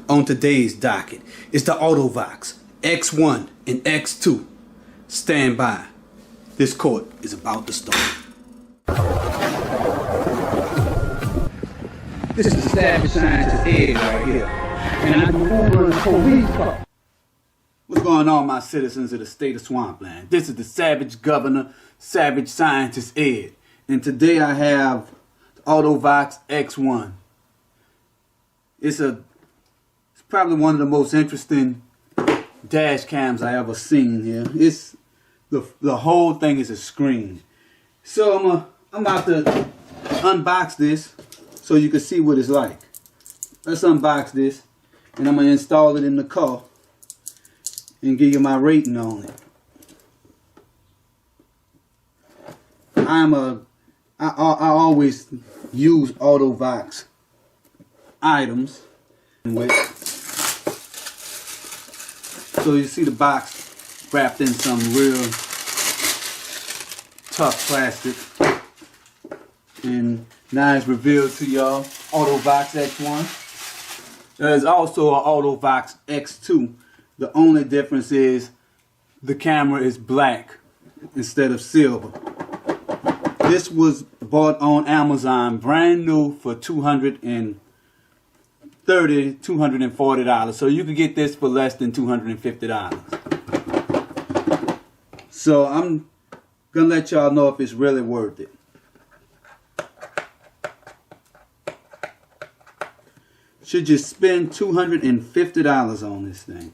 on today's docket is the Autovox X1 and X2. Stand by. This court is about to start. This is the Savage Scientist Ed right here. And I'm over in a police car. What's going on, my citizens of the state of Swampland? This is the Savage Governor, Savage Scientist Ed. And today I have the Autovox X1. It's probably one of the most interesting dash cams I ever seen here. It's the whole thing is a screen. So I'm about to unbox this so you can see what it's like. Let's unbox this and I'm gonna install it in the car and give you my rating on it. I always use Autovox items with. So you see the box wrapped in some real tough plastic, and now it's revealed to y'all Autovox X1. There's also an Autovox X2. The only difference is the camera is black instead of silver. This was bought on Amazon brand new for $240. So you could get this for less than $250. So I'm gonna let y'all know if it's really worth it. Should you spend $250 on this thing?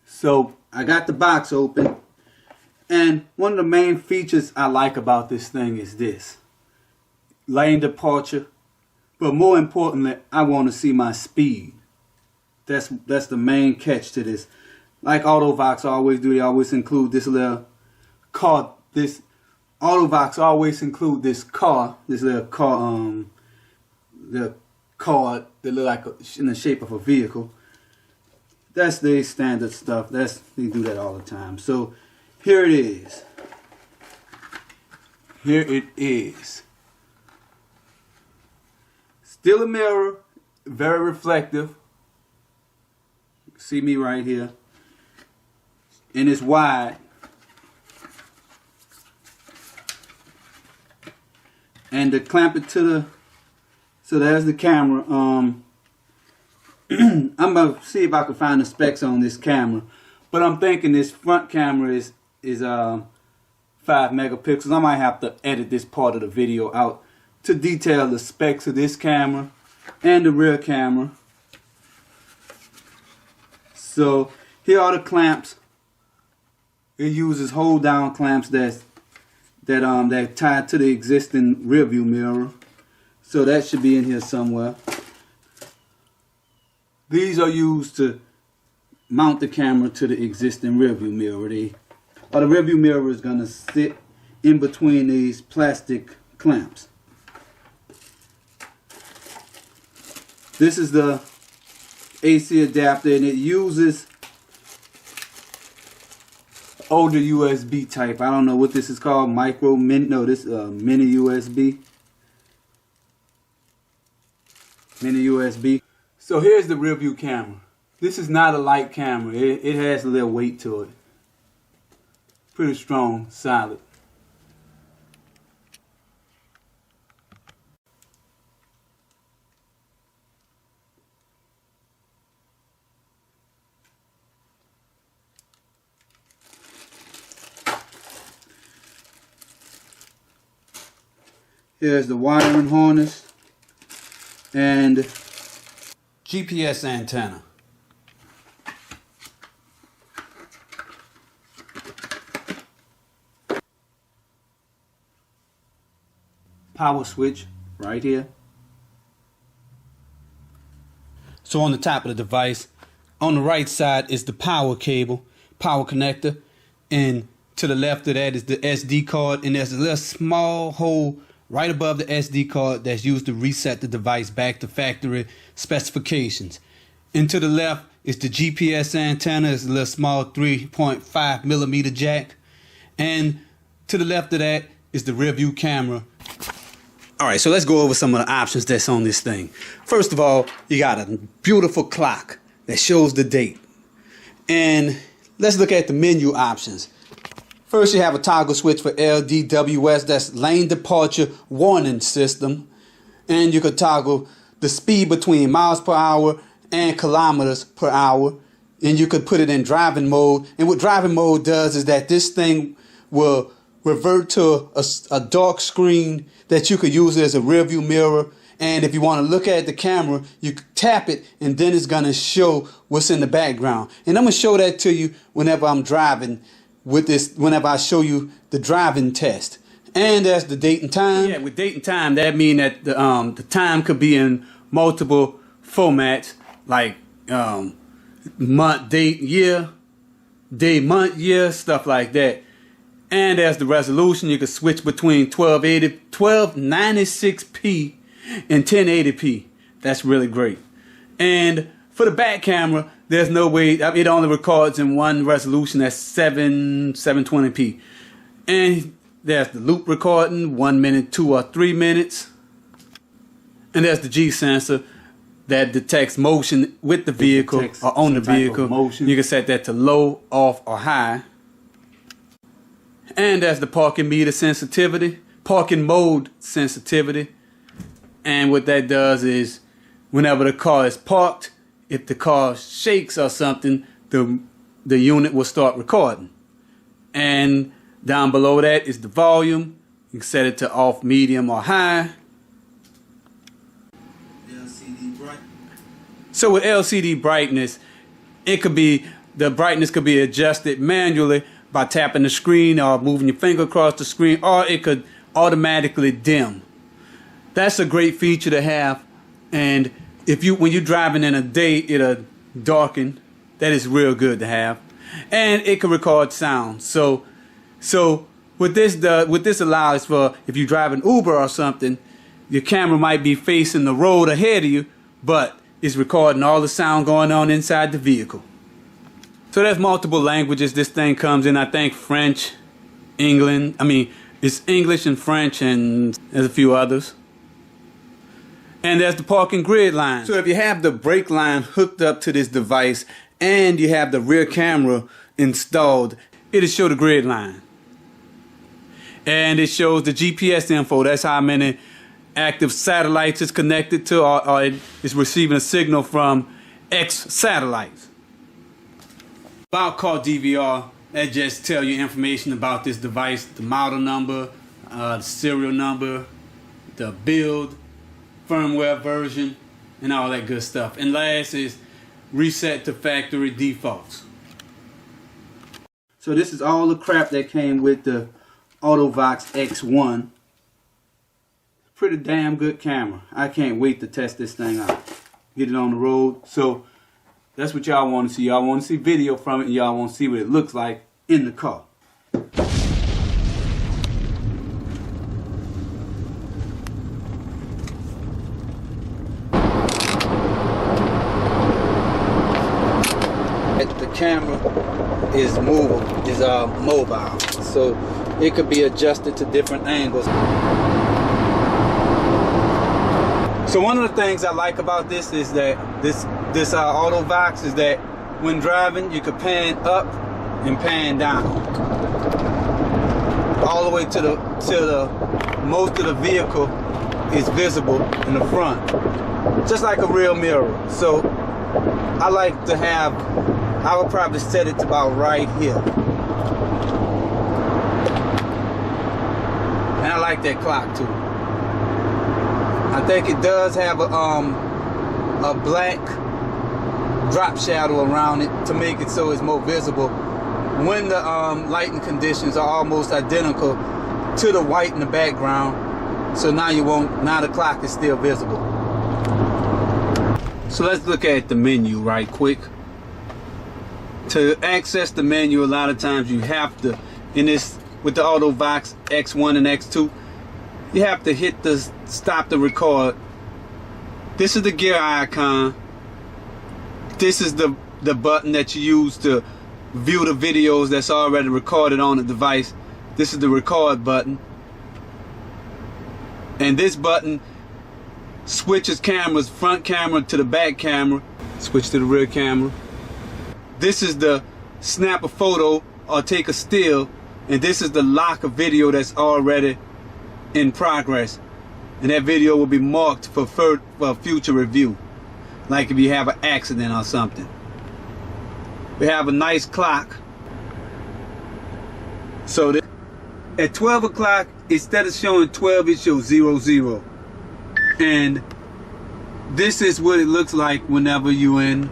So I got the box open, and one of the main features I like about this thing is this: lane departure. But more importantly, I want to see my speed. That's the main catch to this. Like Autovox always do, they always include this little car. Autovox always include this little car, the card that look like in the shape of a vehicle. That's the standard stuff. They do that all the time. So here it is. Here it is. Still a mirror, very reflective. See me right here. And it's wide. And to clamp it to the, so there's the camera. I'm gonna see if I can find the specs on this camera, but I'm thinking this front camera is 5 megapixels. I might have to edit this part of the video out to detail the specs of this camera and the rear camera. So here are the clamps. It uses hold down clamps that tied to the existing rearview mirror. So that should be in here somewhere. These are used to mount the camera to the existing rearview mirror. The rearview mirror is going to sit in between these plastic clamps. This is the AC adapter, and it uses older USB type. I don't know what this is called. Mini USB. Mini USB. So here's the rearview camera. This is not a light camera. It has a little weight to it. Pretty strong, solid. Here's the wiring harness and GPS antenna. Power switch right here. So on the top of the device, on the right side is the power cable, power connector, and to the left of that is the SD card, and there's a little small hole right above the SD card that's used to reset the device back to factory specifications. And to the left is the GPS antenna. It's a little small 3.5 millimeter jack. And to the left of that is the rear view camera. All right, so let's go over some of the options that's on this thing. First of all, you got a beautiful clock that shows the date. And let's look at the menu options. First, you have a toggle switch for LDWS, that's lane departure warning system. And you could toggle the speed between miles per hour and kilometers per hour. And you could put it in driving mode. And what driving mode does is that this thing will revert to a dark screen that you could use as a rear view mirror. And if you want to look at the camera, you tap it and then it's going to show what's in the background. And I'm going to show that to you whenever I'm driving with this, whenever I show you the driving test. And that's the date and time. Yeah, with date and time, that means that the time could be in multiple formats, like month, date, year, day, month, year, stuff like that. And as the resolution, you can switch between 1296p and 1080p. That's really great. And for the back camera, there's no way, it only records in one resolution, that's 720p. And there's the loop recording, 1 minute, 2 or 3 minutes. And there's the G sensor that detects motion with the vehicle or on the vehicle. You can set that to low, off, or high. And there's the parking meter sensitivity, parking mode sensitivity. And what that does is whenever the car is parked, if the car shakes or something, the unit will start recording. And down below that is the volume. You can set it to off, medium, or high. LCD bright. So with LCD brightness, the brightness could be adjusted manually by tapping the screen or moving your finger across the screen, or it could automatically dim. That's a great feature to have. And when you're driving in a day, it'll darken. That is real good to have. And it can record sound. So what this allows for, if you drive an Uber or something, your camera might be facing the road ahead of you, but it's recording all the sound going on inside the vehicle. So there's multiple languages this thing comes in. I think French, it's English and French, and there's a few others. And there's the parking grid line. So if you have the brake line hooked up to this device and you have the rear camera installed, it'll show the grid line. And it shows the GPS info. That's how many active satellites it's connected to, or it's receiving a signal from X satellites. About car DVR, that just tell you information about this device, the model number, the serial number, the build, firmware version, and all that good stuff. And last is reset to factory defaults. So this is all the crap that came with the Autovox X1. Pretty damn good camera. I can't wait to test this thing out. Get it on the road. So that's what y'all want to see. Y'all want to see video from it, and y'all want to see what it looks like in the car. The camera is mobile, so it could be adjusted to different angles. So one of the things I like about this is that this Autovox is that when driving, you can pan up and pan down, all the way to the most of the vehicle is visible in the front, just like a real mirror. So I like to have, I would probably set it to about right here. And I like that clock too. I think it does have a black drop shadow around it to make it so it's more visible when the lighting conditions are almost identical to the white in the background. So now the clock is still visible. So let's look at the menu right quick. To access the menu, a lot of times you have to, with the Autovox X1 and X2, you have to hit the stop the record. This is the gear icon. This is the button that you use to view the videos that's already recorded on the device. This is the record button. And this button switches cameras, front camera to the back camera. Switch to the rear camera. This is the snap a photo or take a still. And this is the lock a video that's already in progress. And that video will be marked for future review. Like if you have an accident or something. We have a nice clock. So at 12 o'clock, instead of showing 12, it shows 00. And this is what it looks like whenever you're in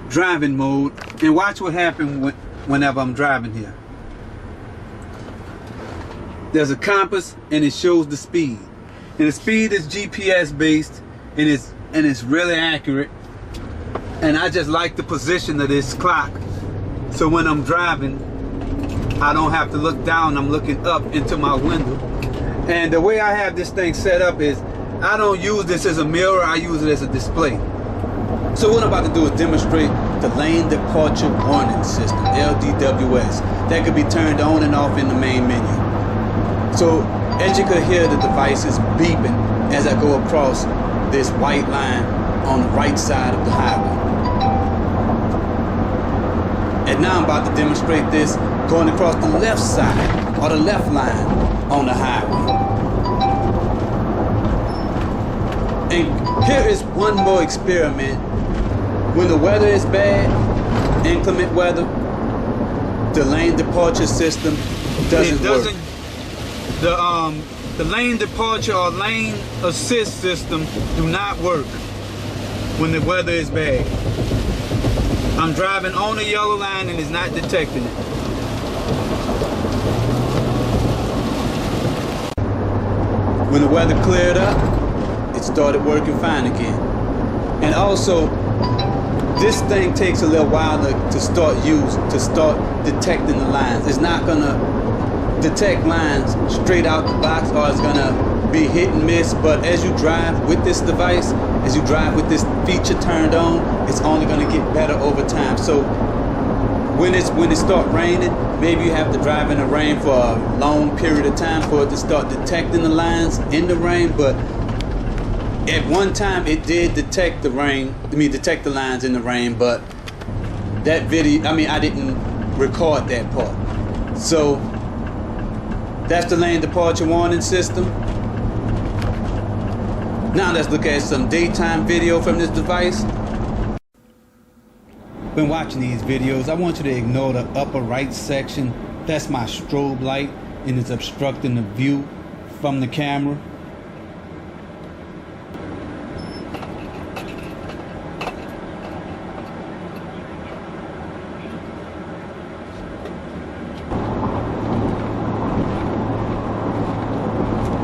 driving mode. And watch what happens whenever I'm driving here. There's a compass and it shows the speed. And the speed is GPS based and it's really accurate. And I just like the position of this clock. So when I'm driving, I don't have to look down, I'm looking up into my window. And the way I have this thing set up is, I don't use this as a mirror, I use it as a display. So what I'm about to do is demonstrate the lane departure warning system, LDWS, that could be turned on and off in the main menu. So as you could hear, the device is beeping as I go across this white line on the right side of the highway. And now I'm about to demonstrate this going across the left side or the left line on the highway. And here is one more experiment. When the weather is bad, inclement weather, the lane departure system doesn't work. The lane departure or lane assist system do not work when the weather is bad. I'm driving on the yellow line and it's not detecting it. When the weather cleared up, it started working fine again. And also, this thing takes a little while to start detecting the lines. It's not gonna detect lines straight out the box, or it's gonna be hit and miss. But as you drive with this device, as you drive with this feature turned on, it's only gonna get better over time. So when it start raining, maybe you have to drive in the rain for a long period of time for it to start detecting the lines in the rain. But at one time it did detect the detect the lines in the rain, but that video, I didn't record that part. So that's the lane departure warning system. Now let's look at some daytime video from this device. When watching these videos, I want you to ignore the upper right section. That's my strobe light and it's obstructing the view from the camera.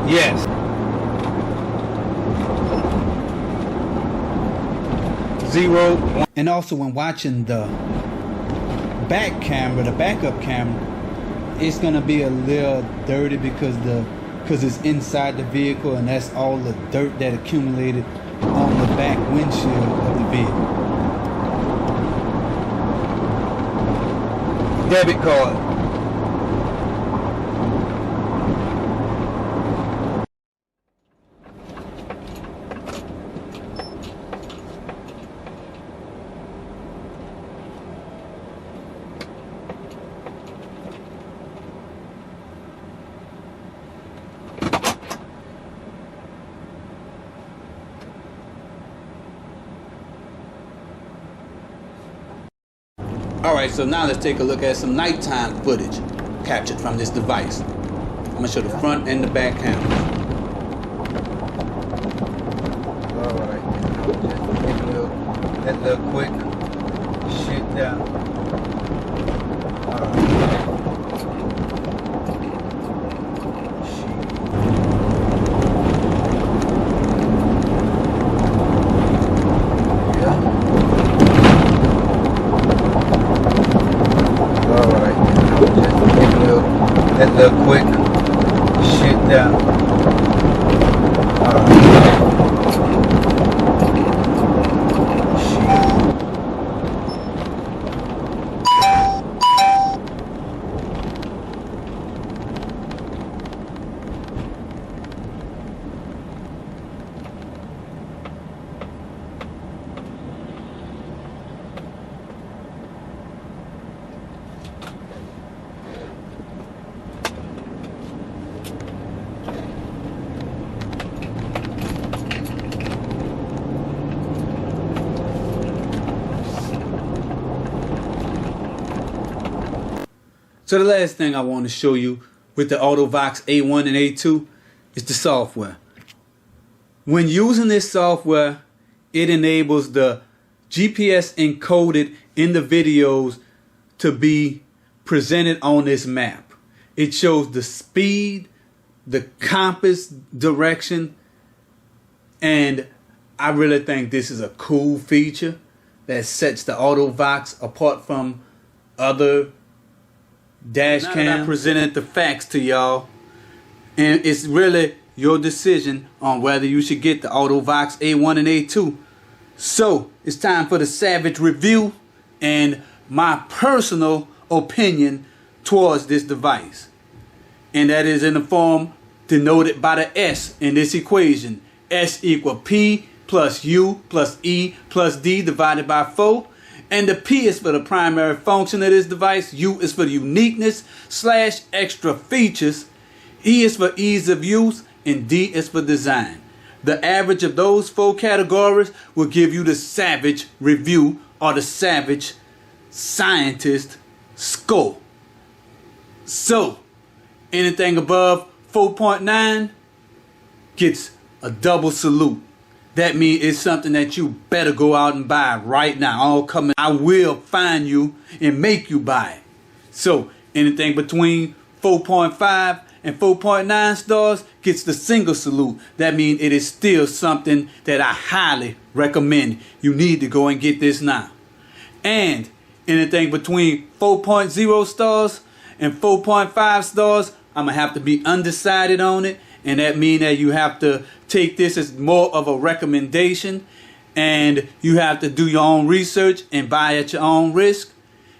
Yes. Zero. And also when watching the back camera, the backup camera, it's gonna be a little dirty because it's inside the vehicle, and that's all the dirt that accumulated on the back windshield of the vehicle. Debit card. Alright, so now let's take a look at some nighttime footage captured from this device. I'm going to show the front and the back cameras. Alright, just take that little quick shit down. Alright. That little quick shit down. So the last thing I want to show you with the Autovox A1 and A2 is the software. When using this software, it enables the GPS encoded in the videos to be presented on this map. It shows the speed, the compass direction, and I really think this is a cool feature that sets the Autovox apart from other dash cams. I presented the facts to y'all, and it's really your decision on whether you should get the Autovox A1 and A2. So it's time for the Savage review and my personal opinion towards this device, and that is in the form denoted by the S in this equation. S equal P plus U plus E plus D divided by 4. And the P is for the primary function of this device. U is for the uniqueness / extra features. E is for ease of use. And D is for design. The average of those 4 categories will give you the Savage review or the Savage scientist score. So anything above 4.9 gets a double salute. That means it's something that you better go out and buy right now. I will find you and make you buy it. So anything between 4.5 and 4.9 stars gets the single salute. That means it is still something that I highly recommend. You need to go and get this now. And anything between 4.0 stars and 4.5 stars, I'm going to have to be undecided on it. And that means that you have to take this as more of a recommendation, and you have to do your own research and buy at your own risk.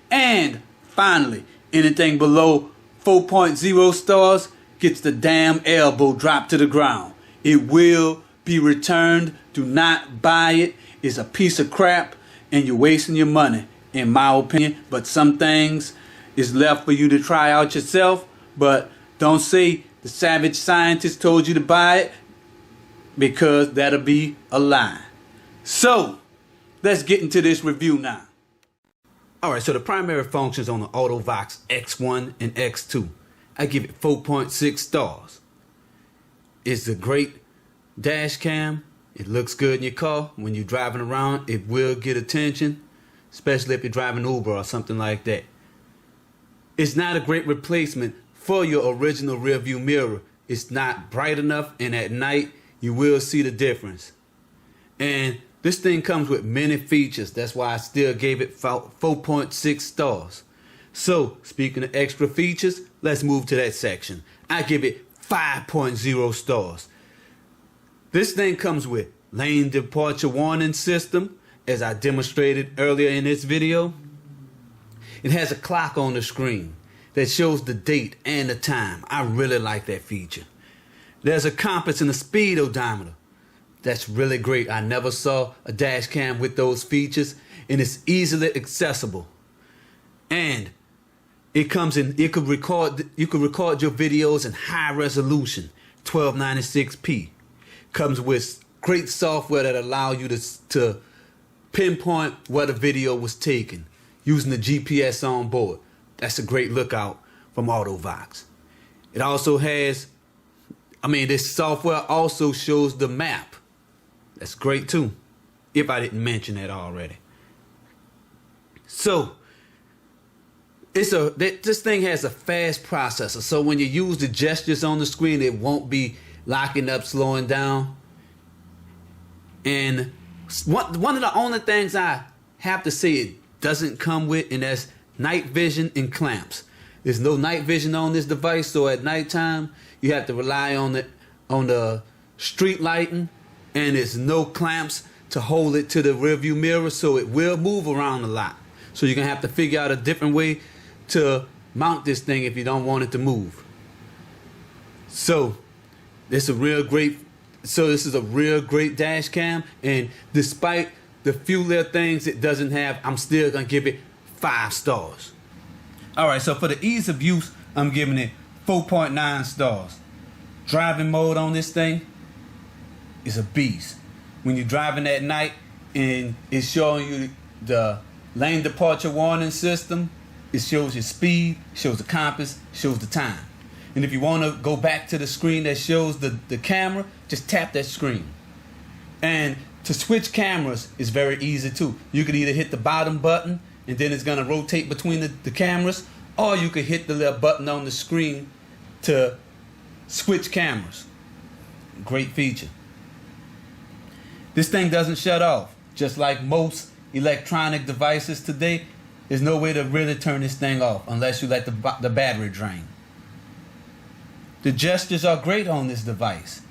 And finally, anything below 4.0 stars gets the damn elbow dropped to the ground. It will be returned. Do not buy it. It's a piece of crap and you're wasting your money, in my opinion. But some things is left for you to try out yourself. But don't say the Savage scientist told you to buy it, because that'll be a lie. So let's get into this review now. Alright, so the primary functions on the Autovox X1 and X2, I give it 4.6 stars. It's a great dash cam. It looks good in your car. When you're driving around, it will get attention, especially if you're driving Uber or something like that. It's not a great replacement for your original rear view mirror. It's not bright enough, and at night you will see the difference. And this thing comes with many features. That's why I still gave it 4.6 stars. So speaking of extra features, let's move to that section. I give it 5.0 stars. This thing comes with lane departure warning system, as I demonstrated earlier in this video. It has a clock on the screen that shows the date and the time. I really like that feature. There's a compass and a speed odometer. That's really great. I never saw a dash cam with those features, and it's easily accessible. And it comes in, you could record your videos in high resolution, 1296p. Comes with great software that allows you to pinpoint where the video was taken using the GPS on board. That's a great lookout from Autovox. It also has, this software also shows the map. That's great too, if I didn't mention that already. So, this thing has a fast processor. So when you use the gestures on the screen, it won't be locking up, slowing down. And one of the only things I have to say it doesn't come with, and that's night vision and clamps. There's no night vision on this device, so at nighttime you have to rely on the street lighting, and there's no clamps to hold it to the rearview mirror, so it will move around a lot. So you're gonna have to figure out a different way to mount this thing if you don't want it to move. So this is a real great dash cam, and despite the few little things it doesn't have, I'm still gonna give it 5 stars. Alright, so for the ease of use, I'm giving it 4.9 stars. Driving mode on this thing is a beast. When you're driving at night and it's showing you the lane departure warning system, it shows your speed, shows the compass, shows the time. And if you want to go back to the screen that shows the camera, just tap that screen. And to switch cameras is very easy too. You could either hit the bottom button and then it's going to rotate between the cameras, or you could hit the little button on the screen to switch cameras. Great feature. This thing doesn't shut off. Just like most electronic devices today, there's no way to really turn this thing off unless you let the battery drain. The gestures are great on this device.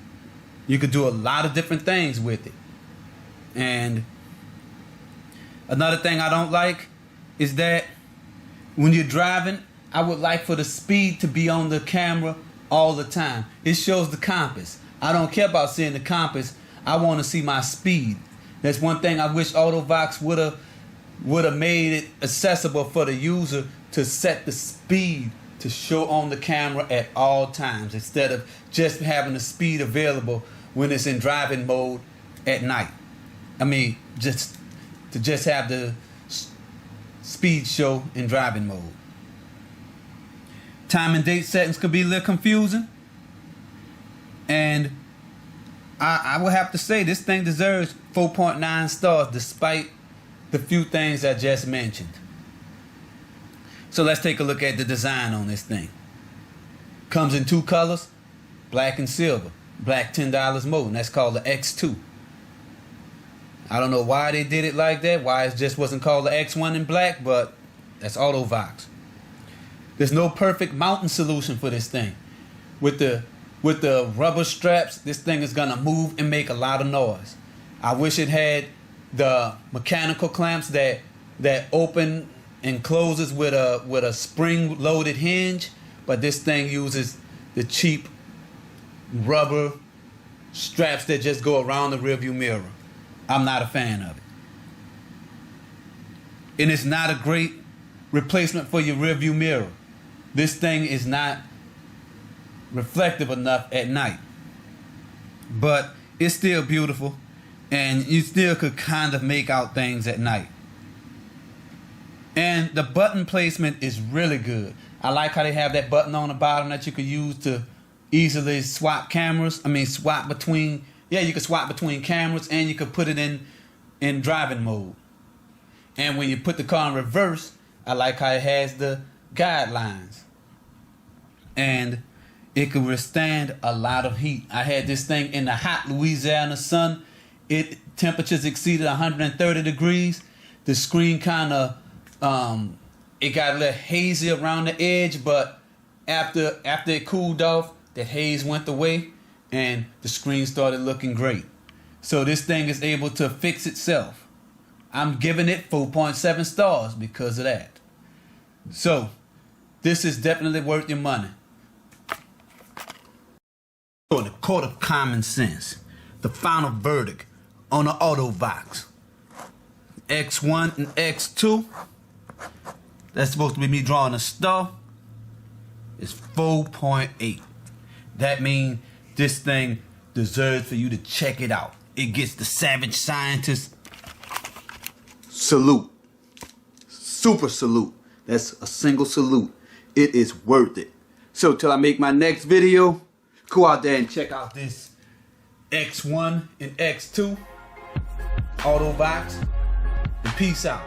You could do a lot of different things with it. And another thing I don't like is that when you're driving, I would like for the speed to be on the camera all the time. It shows the compass. I don't care about seeing the compass. I want to see my speed. That's one thing I wish Autovox would have made it accessible for the user to set the speed to show on the camera at all times, instead of just having the speed available when it's in driving mode at night. I mean, just have the speed show in driving mode. Time and date settings could be a little confusing. And I would have to say this thing deserves 4.9 stars despite the few things I just mentioned. So let's take a look at the design on this thing. Comes in two colors, black and silver. Black $10 mode, and that's called the X2. I don't know why they did it like that, why it just wasn't called the X1 in black, but that's Autovox. There's no perfect mounting solution for this thing. With the rubber straps, this thing is gonna move and make a lot of noise. I wish it had the mechanical clamps that open and closes with a spring-loaded hinge, but this thing uses the cheap rubber straps that just go around the rearview mirror. I'm not a fan of it. And it's not a great replacement for your rearview mirror. This thing is not reflective enough at night. But it's still beautiful, and you still could kind of make out things at night. And the button placement is really good. I like how they have that button on the bottom that you could use to easily swap cameras. I mean, swap between, you could swap between cameras, and you could put it in driving mode. And when you put the car in reverse, I like how it has the guidelines. And it could withstand a lot of heat. I had this thing in the hot Louisiana sun. Temperatures exceeded 130 degrees. The screen kind of, it got a little hazy around the edge, but after it cooled off, that haze went away and the screen started looking great. So this thing is able to fix itself. I'm giving it 4.7 stars because of that. So this is definitely worth your money. So in the court of common sense, the final verdict on the Autovox X1 and X2, that's supposed to be me drawing a star, is 4.8. That means this thing deserves for you to check it out. It gets the Savage Scientist salute. Super salute. That's a single salute. It is worth it. So till I make my next video, go out there and check out this X1 and X2 Autovox, and peace out.